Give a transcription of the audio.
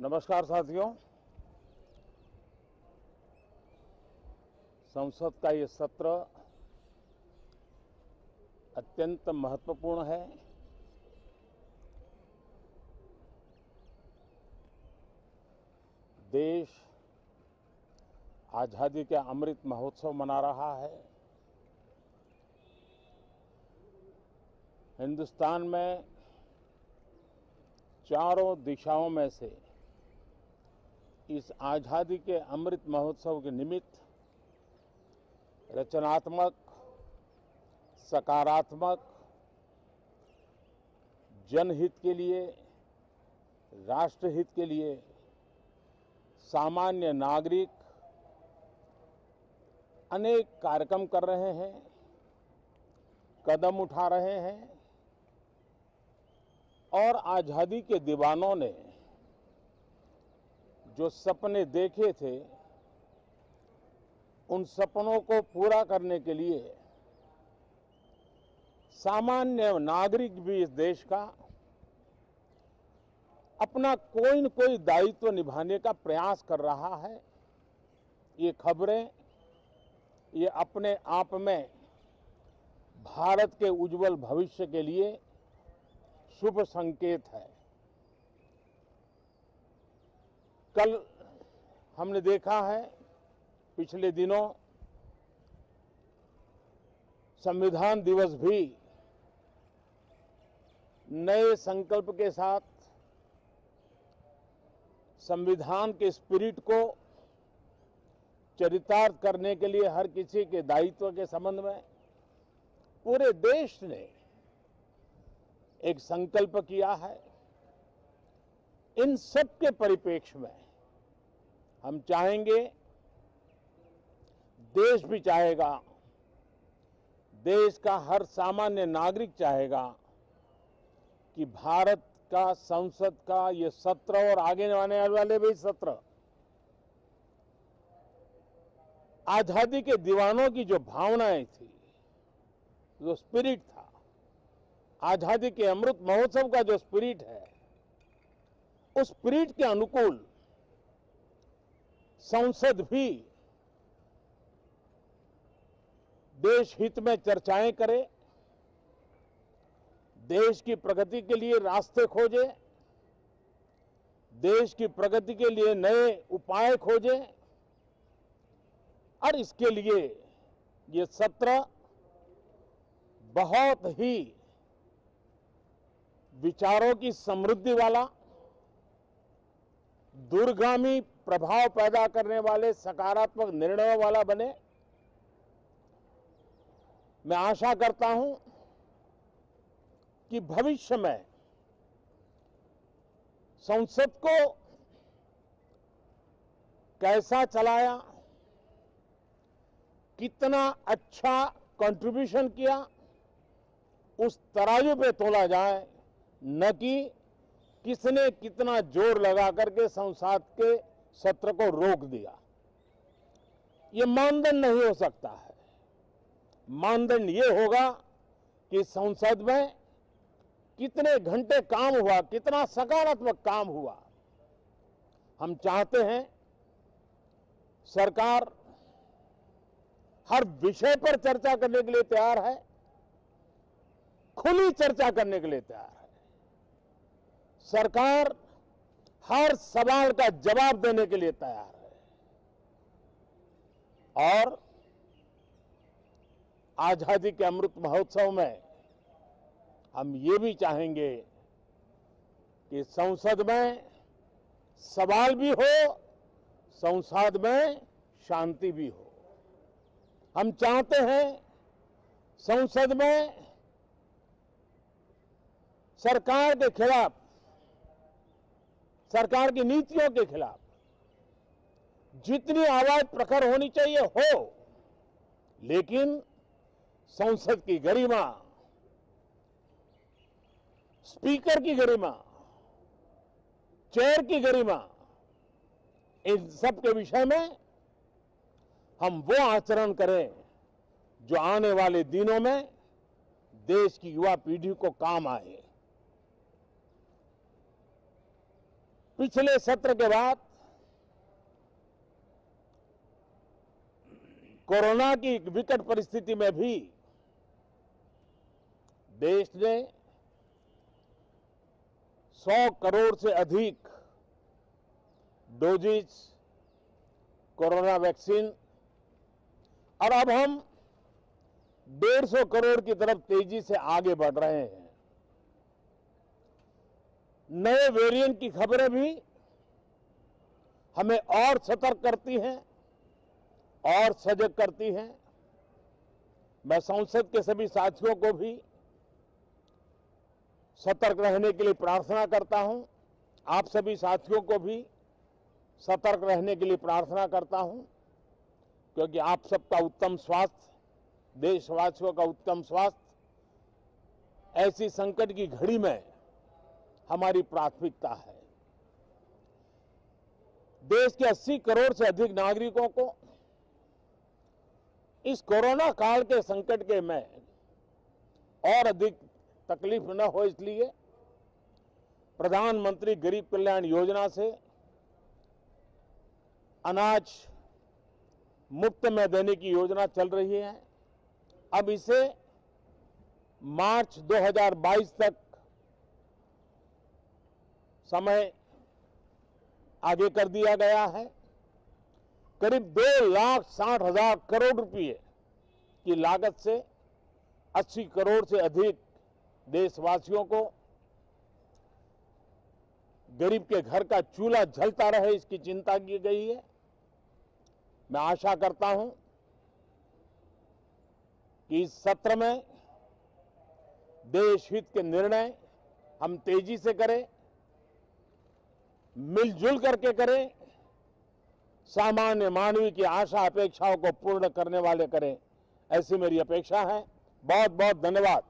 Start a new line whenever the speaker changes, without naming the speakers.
नमस्कार साथियों। संसद का ये सत्र अत्यंत महत्वपूर्ण है। देश आज़ादी के अमृत महोत्सव मना रहा है। हिंदुस्तान में चारों दिशाओं में से इस आज़ादी के अमृत महोत्सव के निमित्त रचनात्मक, सकारात्मक, जनहित के लिए, राष्ट्रहित के लिए सामान्य नागरिक अनेक कार्यक्रम कर रहे हैं, कदम उठा रहे हैं और आज़ादी के दीवानों ने जो सपने देखे थे उन सपनों को पूरा करने के लिए सामान्य नागरिक भी इस देश का अपना कोई न कोई दायित्व निभाने का प्रयास कर रहा है। ये खबरें ये अपने आप में भारत के उज्जवल भविष्य के लिए शुभ संकेत है। कल हमने देखा है, पिछले दिनों संविधान दिवस भी नए संकल्प के साथ संविधान के स्पिरिट को चरितार्थ करने के लिए हर किसी के दायित्व के संबंध में पूरे देश ने एक संकल्प किया है। इन सब के परिप्रेक्ष्य में हम चाहेंगे, देश भी चाहेगा, देश का हर सामान्य नागरिक चाहेगा कि भारत का संसद का ये सत्र और आगे आने वाले भी सत्र आजादी के दीवानों की जो भावनाएं थी, जो स्पिरिट था, आजादी के अमृत महोत्सव का जो स्पिरिट है, उस स्पिरिट के अनुकूल संसद भी देश हित में चर्चाएं करे, देश की प्रगति के लिए रास्ते खोजे, देश की प्रगति के लिए नए उपाय खोजे और इसके लिए ये सत्र बहुत ही विचारों की समृद्धि वाला, दूरगामी प्रभाव पैदा करने वाले, सकारात्मक निर्णयों वाला बने। मैं आशा करता हूं कि भविष्य में संसद को कैसा चलाया, कितना अच्छा कंट्रीब्यूशन किया, उस तराजू पे तोला जाए, न कि किसने कितना जोर लगा करके संसद के सत्र को रोक दिया। ये मानदंड नहीं हो सकता है। मानदंड ये होगा कि संसद में कितने घंटे काम हुआ, कितना सकारात्मक काम हुआ। हम चाहते हैं सरकार हर विषय पर चर्चा करने के लिए तैयार है, खुली चर्चा करने के लिए तैयार है। सरकार हर सवाल का जवाब देने के लिए तैयार है और आजादी के अमृत महोत्सव में हम ये भी चाहेंगे कि संसद में सवाल भी हो, संसद में शांति भी हो। हम चाहते हैं संसद में सरकार के खिलाफ, सरकार की नीतियों के खिलाफ जितनी आवाज प्रखर होनी चाहिए हो, लेकिन संसद की गरिमा, स्पीकर की गरिमा, चेयर की गरिमा, इन सब के विषय में हम वो आचरण करें जो आने वाले दिनों में देश की युवा पीढ़ी को काम आए। पिछले सत्र के बाद कोरोना की विकट परिस्थिति में भी देश ने 100 करोड़ से अधिक डोजेज कोरोना वैक्सीन और अब हम 150 करोड़ की तरफ तेजी से आगे बढ़ रहे हैं। नए वेरिएंट की खबरें भी हमें और सतर्क करती हैं और सजग करती हैं। मैं संसद के सभी साथियों को भी सतर्क रहने के लिए प्रार्थना करता हूं। आप सभी साथियों को भी सतर्क रहने के लिए प्रार्थना करता हूं, क्योंकि आप सबका उत्तम स्वास्थ्य, देशवासियों का उत्तम स्वास्थ्य ऐसी संकट की घड़ी में हमारी प्राथमिकता है। देश के 80 करोड़ से अधिक नागरिकों को इस कोरोना काल के संकट के में और अधिक तकलीफ न हो, इसलिए प्रधानमंत्री गरीब कल्याण योजना से अनाज मुफ्त में देने की योजना चल रही है। अब इसे मार्च 2022 तक समय आगे कर दिया गया है। करीब 2,60,000 करोड़ रुपए की लागत से 80 करोड़ से अधिक देशवासियों को गरीब के घर का चूल्हा जलता रहे, इसकी चिंता की गई है। मैं आशा करता हूं कि इस सत्र में देश हित के निर्णय हम तेजी से करें, मिलजुल करके करें, सामान्य मानवीय की आशा अपेक्षाओं को पूर्ण करने वाले करें, ऐसी मेरी अपेक्षा है। बहुत बहुत धन्यवाद।